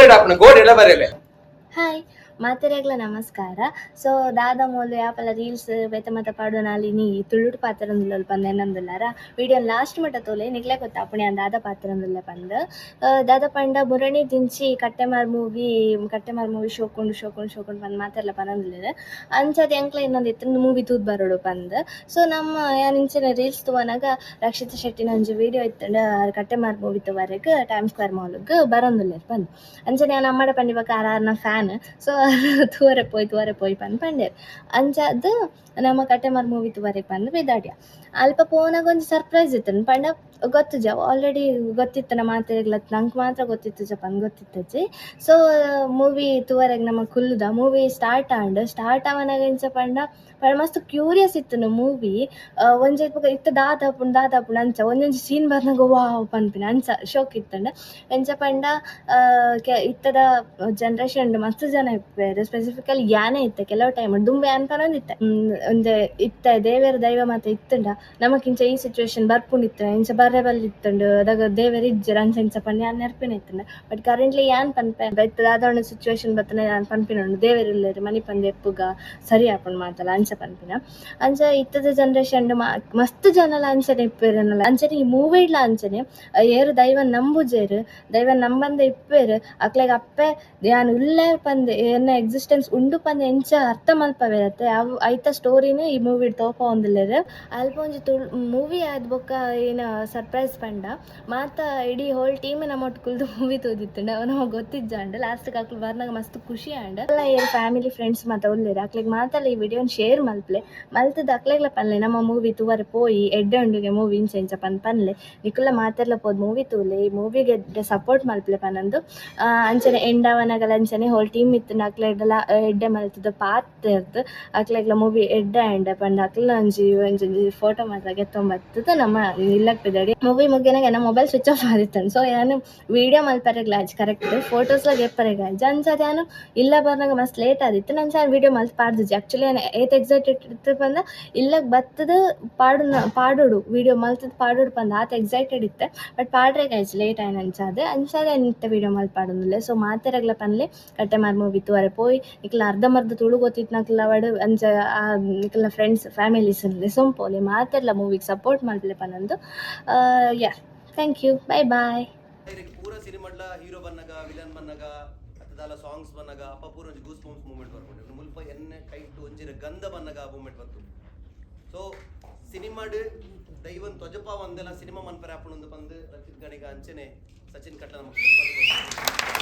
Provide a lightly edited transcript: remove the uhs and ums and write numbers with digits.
ಗೋಡೆಡ್ ಆಪಣ ಗೋಡೆಡ ಬರೆಯಲೆ. Hi ಮಾತೆರೆಗ್ಲ ನಮಸ್ಕಾರ. So ದಾದ ಮೂಲು ಯಾಪಲ ರೀಲ್ಸ್ ಬೆತ್ತ ಮತ ಪಾಡು ನಾಲಿನಿ ತುಳುಡು ಪಾತ್ರಂದುಲ್ಲ ಪಂದ ಏನಂದುಲ್ಲಾರ ವಿಡಿಯೋ ಲಾಸ್ಟ್ ಮಟ್ಟ ತೋಲೆ ನಿಗ್ಲೆ ಗೊತ್ತ ಅಪ್ಪಣೆ ದಾದ ಪಾತ್ರಂದುಲ್ಲ ಪಂದ ದಾದ ಪಂಡ ಬುರಣಿ ದಿಂಚಿ ಕಟ್ಟೆಮಾರ್ ಮೂವಿ ಶೋಕೊಂಡು ಪಂದ್ ಮಾತೆರ್ಲ ಪನಂದುಲ್ಲೆರ್ ಅಂಚದ ಎಂಕ್ಲ ಇನ್ನೊಂದು ಇತ್ತು ಮೂವಿ ತೂದ್ ಬರೋಡು ಪಂದ್. ಸೊ ನಮ್ಮ ಯಾನ್ ಇಂಚಿನ ರೀಲ್ಸ್ ತೂವನಾಗ ರಕ್ಷಿತಾ ಶೆಟ್ಟಿ ನಂಜು ವಿಡಿಯೋ ಇತ್ತಂಡ ಕಟ್ಟೆಮಾರ್ ಮೂವಿ ತೂವರೆಗ್ ಟೈಮ್ ಸ್ಕ್ವೇರ್ ಮಾಲ್ಗ್ ಬರೋಂದುಲ್ಲೆರ್ ಪಂದ್. ಅಂಚನೆ ನಾನು ಅಮ್ಮಡ ಪಂಡಿಬಕ ಆರ್ನ ಫ್ಯಾನ್. ಸೊ ತೂವರೆ ಪೋಯ್ ಪಂಡೇರ್ ಅಂಚಾದ್ ನಮ್ಮ ಕಟ್ಟೆಮಾರ್ ಮೂವಿ ತೂವರೆ ಪಂದ್ ಬೇದಾಡ್ಯ ಅಲ್ಪ ಪೋನಾಗ ಒಂದು ಸರ್ಪ್ರೈಸ್ ಇತ್ತು ಪಂಡ ಗೊತ್ತು ಜ ಆಲ್ರೆಡಿ ಗೊತ್ತಿತ್ತು ನಮ್ಮ ಮಾತೆರೆಗ್ಲತ್ ನಂಗೆ ಮಾತ್ರ ಗೊತ್ತಿತ್ತು ಜ ಪಂದ್ ಗೊತ್ತಿತ್ತಜ್ಜಿ. ಸೊ ಮೂವಿ ತೂವರೆಗ್ ನಮ್ಮ ಕುಲ್ಲುದ ಮೂವಿ ಸ್ಟಾರ್ಟ್ ಆವನಾಗ ಇಂಚ ಪಂಡ ಮಸ್ತ್ ಕ್ಯೂರಿಯಸ್ ಇತ್ತು ಮೂವಿ. ಒಂಜಿ ಇತ್ತ ದಾದಾಪುಂಡು ಅಂಚ ಒಂದೊಂಜಿ ಸೀನ್ ಬರ್ನಾಗ ವಾವ್ ಪನ್ಪಿನ ಅಂಚ ಶೋಕ್ ಇತ್ತಂಡ ಎಂಚ ಪಂಡ ಇತ್ತದ ಜನ್ರೇಷನ್ ಮಸ್ತ್ ಜನ ಇಪ್ಪೇರು ಸ್ಪೆಸಿಫಿಕಲಿ ಯಾನೇ ಇತ್ತೆ ಕೆಲವು ಟೈಮ್ ದುಂಬೆ ಅನ್ಪನೊಂದು ಇತ್ತೆ ಒಂದೆ ಇತ್ತೆ ದೇವೇರ ದೈವ ಮಾತ ಇತ್ತಂಡ ನಮಕಿಂಚ ಈ ಸಿಚುವೇಶನ್ ಬರ್ಪುಂಡಿತ್ತು ಇಂಚ ಬರ್ರೆ ಬಲ್ಲಿತ್ತಂಡು ಅದಾಗ ದೇವೇರ ಇಜ್ಜರ ಅಂಚ ಇಂಚ ಪಂಡ ಯಾನ್ ನೆರ್ಪಿನ ಇತ್ತಂಡ. ಬಟ್ ಕರೆಂಟ್ಲಿ ಯಾನ್ ಪನ್ಪೆ ಇತ್ತ ದಾದ ಸಿಚುವೇಶನ್ ಬತ್ತನ ಯಾನ್ ಪನ್ಪಿನೊಂಡು ದೇವೇರ ಇಲ್ಲೇರು ಮನಿ ಪಂದ್ ಎಪ್ಪುಗ ಸರಿ ಆಪುಂಡು ಮಾತಲ್ಲ ಅಂಚ ಪನ್ಪಿನ. ಅಂಚ ಇತ್ತದ ಜನ್ರೇಷನ್ ಮಸ್ತ್ ಜನಲ ಅಂಚನೆ ಇಪ್ಪೇರನಲ್ಲ ಅಂಚನೆ ಈ ಮೂವಿಡ್ಲ ಅಂಚನೆ ಏರು ದೈವನ್ ನಂಬುಜೇರು ದೈವನ್ ನಂಬಂದೆ ಇಪ್ಪೇರು ಅಕ್ಲೆಗ್ ಅಪ್ಪೆ ಯಾನ್ ಉಲ್ಲೆ ಪಂದ್ ಏನ ಎಕ್ಸಿಸ್ಟೆನ್ಸ್ ಉಂಡು ಪಂದ್ ಎಂಚ ಅರ್ಥ ಮಲ್ಪವೇರತ್ತೆ ಅವು ಐತ ಸ್ಟೋರಿನ ಈ ಮೂವಿ ತೋಪ ಒಂದುಲ್ಲೆರ್ ಅಲ್ಪ ಒಂಜಿ ಮೂವಿ ಆದ್ ಬೊಕ್ಕ ಏನ ಸರ್ಪ್ರೈಸ್ ಪಂಡ ಮಾತ ಇಡೀ ಹೋಲ್ ಟೀಮ್ ನಮ್ಮೊಟ್ಟು ಕುಲ್ದು ಮೂವಿ ತೋದಿತ್ತಂಡ ನಮಗೆ ಗೊತ್ತಿಜ್ಜಾಂಡ್ ಲಾಸ್ಟ್ ಅಕ್ಲು ಬರ್ನಾಗ ಮಸ್ತ್ ಖುಷಿ ಆಂಡ್ ಎಲ್ಲ ಏನ್ ಫ್ಯಾಮಿಲಿ ಫ್ರೆಂಡ್ಸ್ ಮಾತ ಉಲ್ಲೇರು ಅಕ್ಲೆಗ್ ಮಾತಲ್ಲ ಈ ವಿಡಿಯೋನ್ ಶೇರ್ ಮಲ್ಪ್ಲೆ ಮಲ್ತದ ಅಕ್ಲೆಗ್ಲ ಪನ್ಲೆ ನಮ್ಮ ಮೂವಿ ತೂವರೆ ಪೋಯಿ ಎಡ್ಡೆ ಉಂಡುಗೆ ಮೂವಿ ಇಂಚ ಪಂದ್ ಪನ್ಲೆ ನಿಕುಲ್ಲ ಮಾತೆರ್ಲ ಪೋದ್ ಮೂವಿ ತೂಲೆ ಈ ಮೂವಿಗೆ ಸಪೋರ್ಟ್ ಮಲ್ಪ್ಲೆ ಪನಂದು ಅಂಚನೆ ಎಂಡಾವನಗಲ ಅಂಚನೆ ಹೋಲ್ ಟೀಮ್ ಇತ್ತು ಅಕ್ಲೆಗ್ಲ ಎಡ್ಡೆ ಮಲ್ತದ ಪಾತೆರ್ದು ಅಕ್ಲೆಗ್ಲ ಮೂವಿ ಎಡ್ಡೆ ಆಂಡ್ ಪಂಡ ಅಕ್ಲ ಒಂಜಿ ಫೋಟೋ ಮಾತ್ರ ಗೆತ್ತೊಂಬತ್ತದ ನಮ್ಮ ಇಲ್ಲಕ್ ಬಿದ್ದಾಡಿ ಮೂವಿ ಮುಗಿನಾಗ ನನ್ನ ಮೊಬೈಲ್ ಸ್ವಿಚ್ ಆಫ್ ಆದಿತ್ತಂದು. ಸೊ ನಾನು ವಿಡಿಯೋ ಮಲ್ಪರೆಗ್ಲಾಜ್ ಕರೆಕ್ಟ್ ಫೋಟೋಸ್ಲ ಗೆಪ್ಪರೆಗಾಜ್ ಅಂಚದ ನಾನು ಇಲ್ಲ ಬರ್ನಾಗ ಮಸ್ತ್ ಲೇಟ್ ಆದಿತ್ತು ನಾನು ಸಹ ವಿಡಿಯೋ ಮಲ್ತ್ ಪಾಡ್ದಿಜ್ಜಿ ಆ್ಯಕ್ಚುಲಿ ನಾನು ಏತ್ ಎಕ್ಸೈಟೆಡ್ ಇತ್ತು ಪಂದ ಇಲ್ಲಕ್ ಬತ್ತದ ಪಾಡೋಡು ವಿಡಿಯೋ ಮಲ್ತದ ಪಾಡೋಡು ಪಂದ ಆತ ಎಕ್ಸೈಟೆಡ್ ಇತ್ತೆ ಬಟ್ ಪಾಡ್ರೆಗಾಯ್ತು ಲೇಟ್ ಆಯ್ನ ಅಂಚಾದ ನಿತ್ತ ವಿಡಿಯೋ ಮಲ್ಪಾಡೊಂದುಲ್ಲೆ. ಸೊ ಮಾತೆರೆಗ್ಲ ಪನ್ಲೆ ಕಟ್ಟೆಮಾರ್ ಮೂವಿ ತೂವರೆ ಪೋಯಿ ನಿಕ್ಲ ಅರ್ಧಂಬರ್ಧ ತುಳು ಗೊತ್ತಿತ್ತು ನಕ್ಲ ವಡು ಅಂಚ ನಿಕ್ಲ ಫ್ರೆಂಡ್ಸ್ ಫ್ಯಾಮಿಲೀಸ್ ಸೊಂಪೋಲಿ ಮಾತೆರ್ಲ ಮೂವಿಗೆ ಸಪೋರ್ಟ್ ಮಲ್ಪಲೆ ಪನಂದು ಯಾ ಥ್ಯಾಂಕ್ ಯು ಬೈ ಬಾಯ್. ಪೂರ ಸಿನಿಮಾಡ್ಲ ಹೀರೋ ಬನ್ನಗ ವಿಲನ್ ಬನ್ನಗ ಅತ್ತದಾಲ ಸಾಂಗ್ಸ್ ಬನ್ನಗ ಅಪ್ಪ ಪೂರ ಒಂಜಿ ಗೂಸ್ ಬಂಪ್ಸ್ ಮೂಮೆಂಟ್ ಬರ್ಕೊಂಡು ಮುಲ್ಪ ಎಣ್ಣೆ ಕೈಟ್ ಒಂಜಿನ ಗಂಧ ಬನ್ನಗ ಮೂಮೆಂಟ್ ಬಂತು. ಸೊ ಸಿನಿಮಾಡ್ ದೈವನ್ ತ್ವಜಪ ಒಂದೆಲ್ಲ ಸಿನಿಮಾ ಮನ್ಪರೆ ಆಪುಂಡು ಪಂದ್ ರಚಿತ್ ಗಣಿಗ ಅಂಚನೆ ಸಚಿನ್ ಕಟ್ಲ ನಮಗೆ